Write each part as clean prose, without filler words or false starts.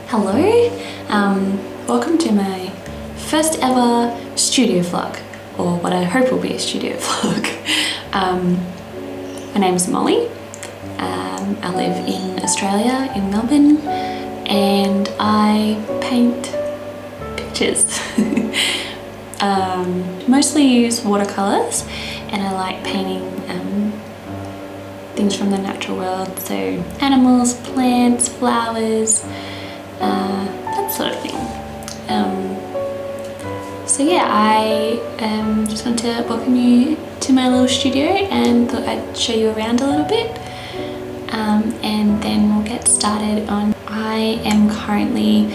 Hello, welcome to my first ever studio vlog, or what I hope will be a studio vlog. My name is Molly. I live in Australia, in Melbourne, and I paint pictures. Mostly use watercolours, and I like painting things from the natural world, so animals, plants, flowers, that sort of thing. So yeah, I just want to welcome you to my little studio and thought I'd show you around a little bit, and then we'll get started on. I am currently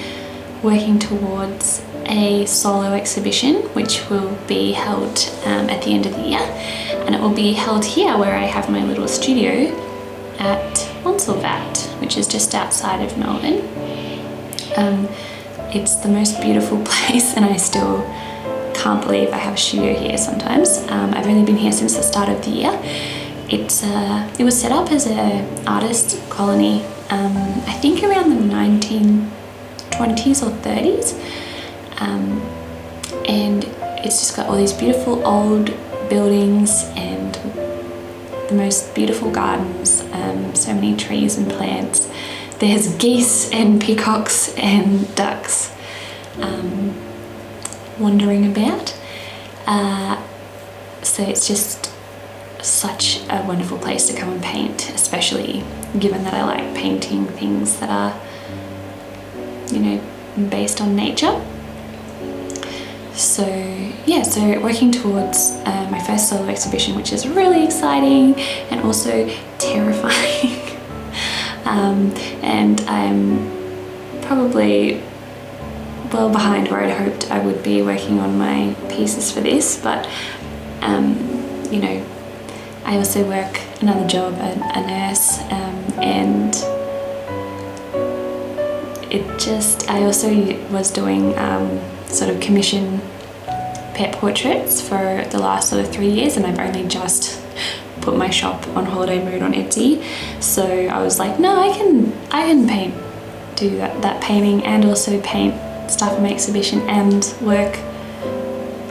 working towards a solo exhibition which will be held at the end of the year, and it will be held here where I have my little studio at Montsalvat, which is just outside of Melbourne. It's the most beautiful place, and I still can't believe I have a studio here sometimes. I've only been here since the start of the year. It was set up as an artist colony, I think around the 1920s or 30s, and it's just got all these beautiful old buildings and the most beautiful gardens, so many trees and plants. There's geese and peacocks and ducks wandering about. So it's just such a wonderful place to come and paint, especially given that I like painting things that are, you know, based on nature. So yeah, so working towards my first solo exhibition, which is really exciting and also terrifying. And I'm probably well behind where I'd hoped I would be working on my pieces for this, but you know, I also work another job, a nurse, and I also was doing sort of commission pet portraits for the last sort of 3 years, and I've only just put my shop on holiday mode on Etsy. So I was like, no, I can do that painting and also paint stuff in my exhibition and work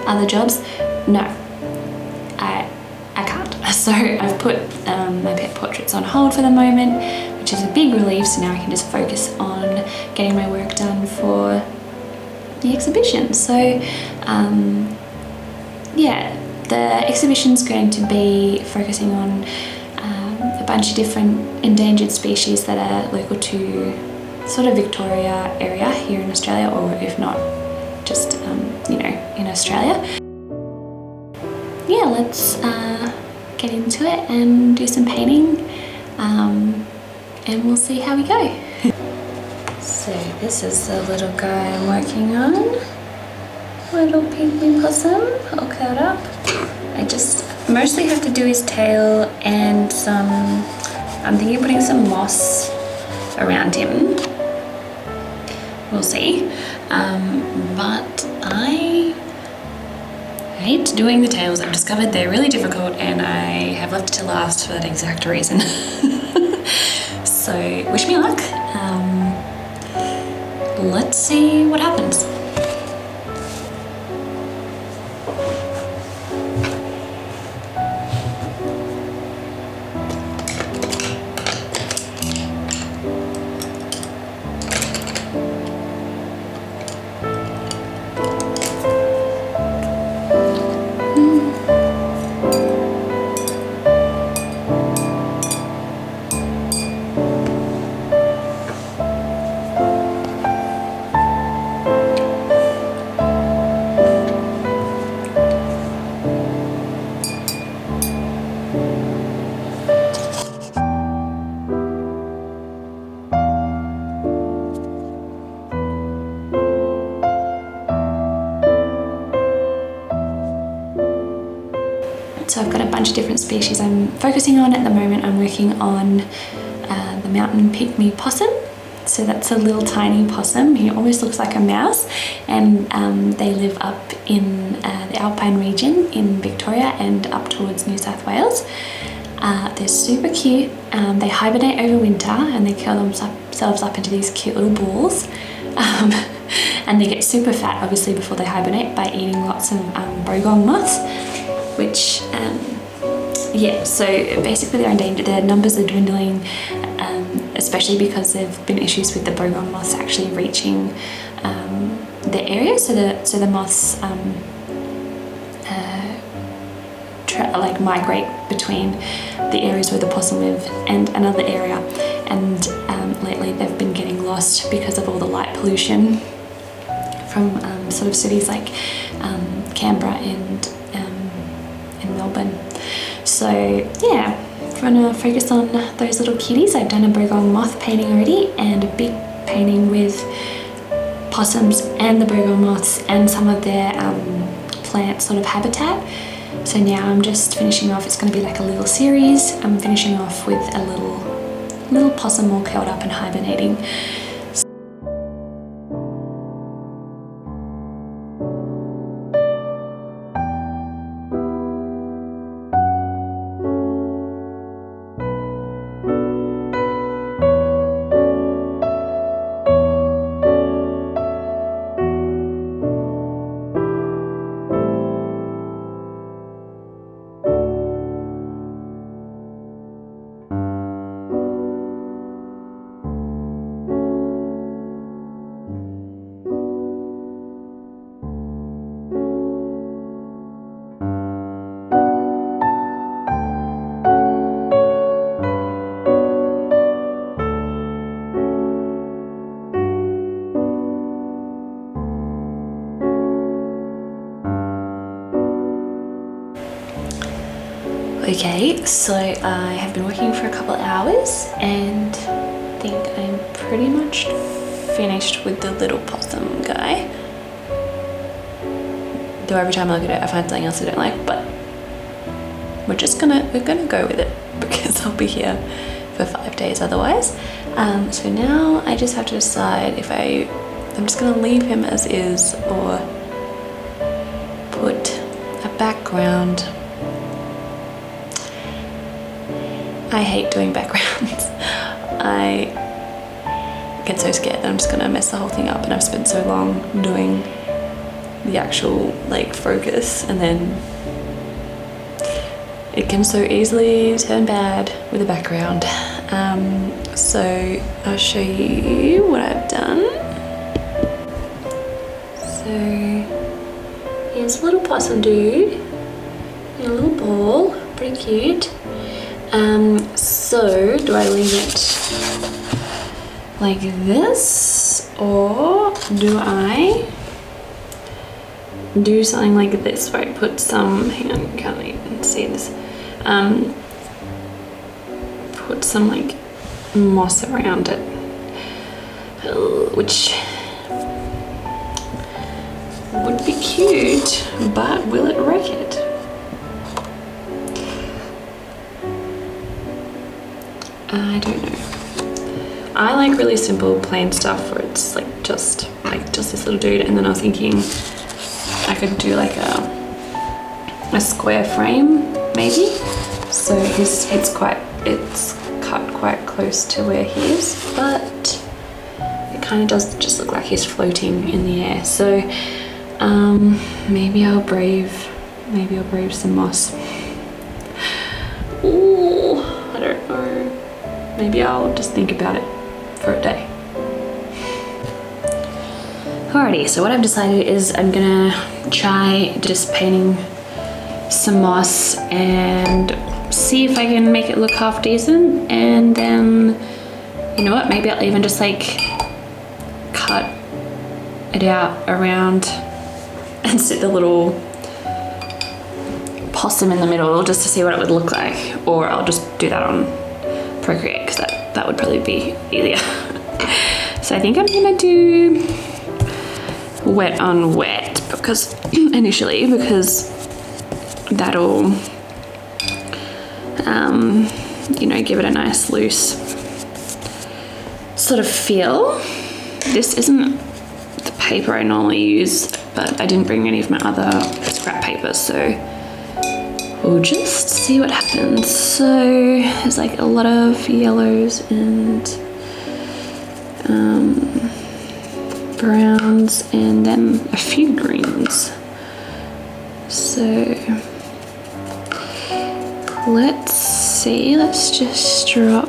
other jobs. No, I can't. So I've put my pet portraits on hold for the moment, which is a big relief. So now I can just focus on getting my work done for the exhibition. So yeah, the exhibition's going to be focusing on a bunch of different endangered species that are local to sort of Victoria area here in Australia, or if not, just you know, in Australia. Yeah, let's get into it and do some painting, and we'll see how we go. So this is the little guy I'm working on. Little pygmy possum, all curled up. I just mostly have to do his tail and some I'm thinking of putting some moss around him. We'll see. But I hate doing the tails. I've discovered they're really difficult and I have left it to last for that exact reason. So wish me luck. Let's see what happens. So I've got a bunch of different species I'm focusing on at the moment. I'm working on the mountain pygmy possum. So that's a little tiny possum. He almost looks like a mouse, and they live up in the Alpine region in Victoria and up towards New South Wales. They're super cute. They hibernate over winter and they curl themselves up into these cute little balls. And they get super fat obviously before they hibernate by eating lots of bogong moths, which yeah, so basically they're endangered. Their numbers are dwindling, especially because there have been issues with the bogong moths actually reaching the area. So the moths like migrate between the areas where the possum live and another area, and lately they've been getting lost because of all the light pollution from sort of cities like Canberra and Melbourne. So yeah, I'm gonna focus on those little kitties. I've done a bogong moth painting already and a big painting with possums and the bogong moths and some of their plant sort of habitat. So now I'm just finishing off. It's going to be like a little series. I'm finishing off with a little possum all curled up and hibernating. Okay, so I have been working for a couple of hours and I think I'm pretty much finished with the little possum guy. Though every time I look at it I find something else I don't like, but we're gonna go with it because I'll be here for 5 days otherwise. So now I just have to decide if I'm just gonna leave him as is or put a background. I hate doing backgrounds. I get so scared that I'm just gonna mess the whole thing up, and I've spent so long doing the actual like focus, and then it can so easily turn bad with a background. So I'll show you what I've done. So here's a little possum dude in a little ball, pretty cute. So do I leave it like this, or do I do something like this where I put some, hang on, can't even see this, put some like moss around it, which would be cute, but will it wreck it? I don't know. I like really simple plain stuff where it's like just this little dude, and then I was thinking I could do like a square frame maybe. So it's cut quite close to where he is, but it kind of does just look like he's floating in the air. So maybe I'll brave some moss. Ooh, I don't know. Maybe I'll just think about it for a day. Alrighty, so what I've decided is I'm gonna try just painting some moss and see if I can make it look half decent, and then you know what, maybe I'll even just like cut it out around and sit the little possum in the middle just to see what it would look like, or I'll just do that on Procreate because that would probably be easier. So I think I'm gonna do wet on wet because that'll you know, give it a nice loose sort of feel. This isn't the paper I normally use, but I didn't bring any of my other scrap paper, so we'll just see what happens. So there's like a lot of yellows and browns and then a few greens. So let's see, let's just drop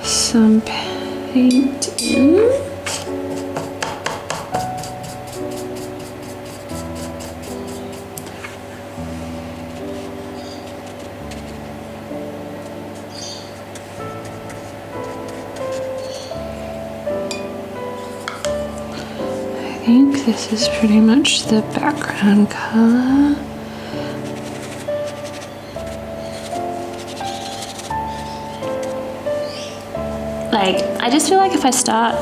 some paint in. I think this is pretty much the background color. Like, I just feel like if I start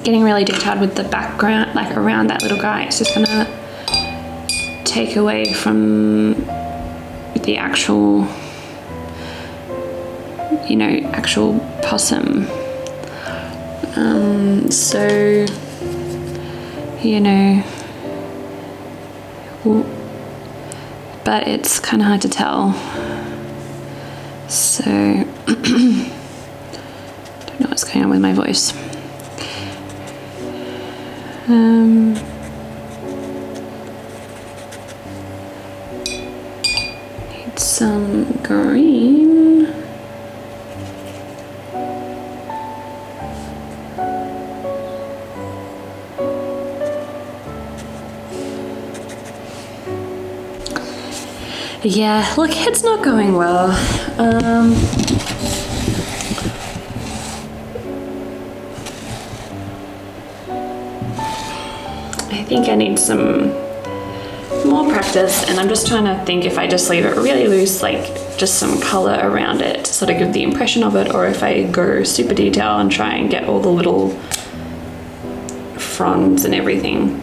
getting really detailed with the background, like around that little guy, it's just gonna take away from the actual, you know, actual possum. So, you know, but it's kind of hard to tell. So, don't know what's going on with my voice. Need some green. Yeah, look, it's not going well. I think I need some more practice, and I'm just trying to think if I just leave it really loose, like just some color around it to sort of give the impression of it, or if I go super detail and try and get all the little fronds and everything.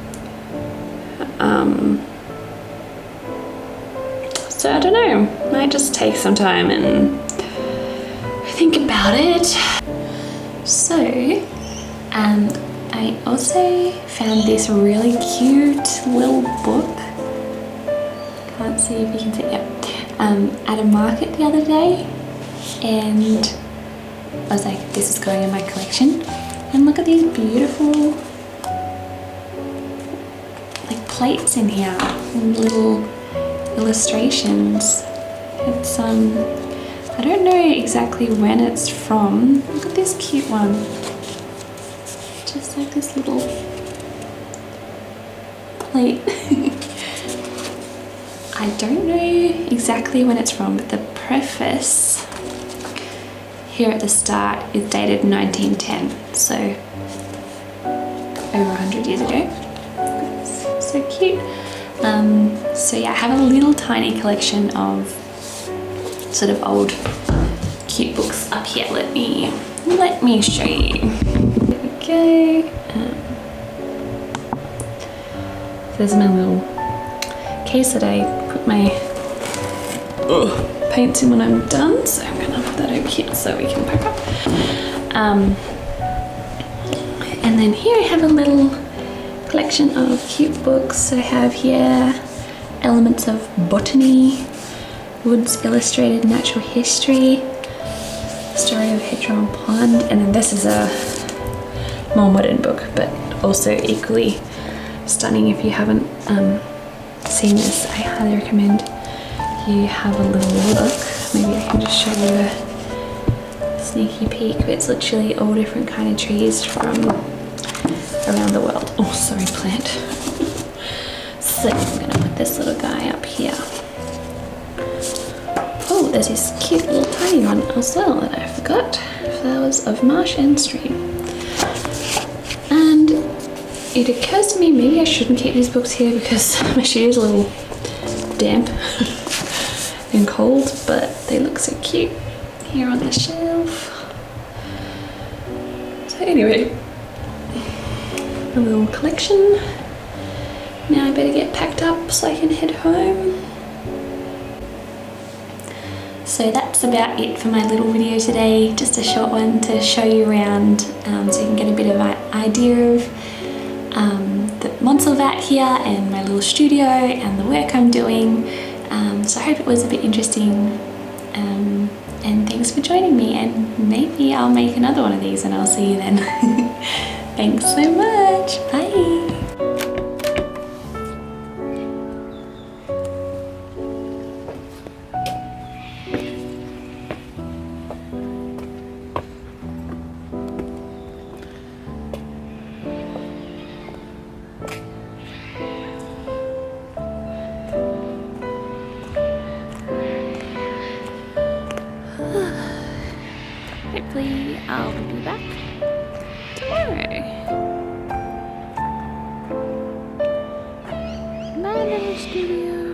So I don't know, might just take some time and think about it. So, I also found this really cute little book. Can't see if you can see it, yep. At a market the other day, and I was like, this is going in my collection. And look at these beautiful like plates in here and little illustrations. It's I don't know exactly when it's from. Look at this cute one. Just like this little plate. I don't know exactly when it's from, but the preface here at the start is dated 1910, so over 100 years ago. It's so cute. So yeah, I have a little tiny collection of sort of old cute books up here. Let me show you. There we go. There's my little case that I put my paints in when I'm done, so I'm gonna put that over here so we can pack up. And then here I have a little collection of cute books. I have here Elements of Botany, Woods Illustrated Natural History, Story of Hedgerow Pond, and then this is a more modern book, but also equally stunning. If you haven't seen this, I highly recommend you have a little look. Maybe I can just show you a sneaky peek. It's literally all different kind of trees from around the world. Oh, sorry, plant. So I'm gonna put this little guy up here. Oh, there's this cute little tiny one as well that I forgot. Flowers of Marsh and Stream. And it occurs to me maybe I shouldn't keep these books here because my shoe is a little damp and cold, but they look so cute here on the shelf. So anyway, a little collection. Now I better get packed up so I can head home. So that's about it for my little video today. Just a short one to show you around so you can get a bit of an idea of the Montsalvat here and my little studio and the work I'm doing. So I hope it was a bit interesting, and thanks for joining me, and maybe I'll make another one of these and I'll see you then. Thanks so much, bye! Hopefully I'll be back tomorrow. My little studio.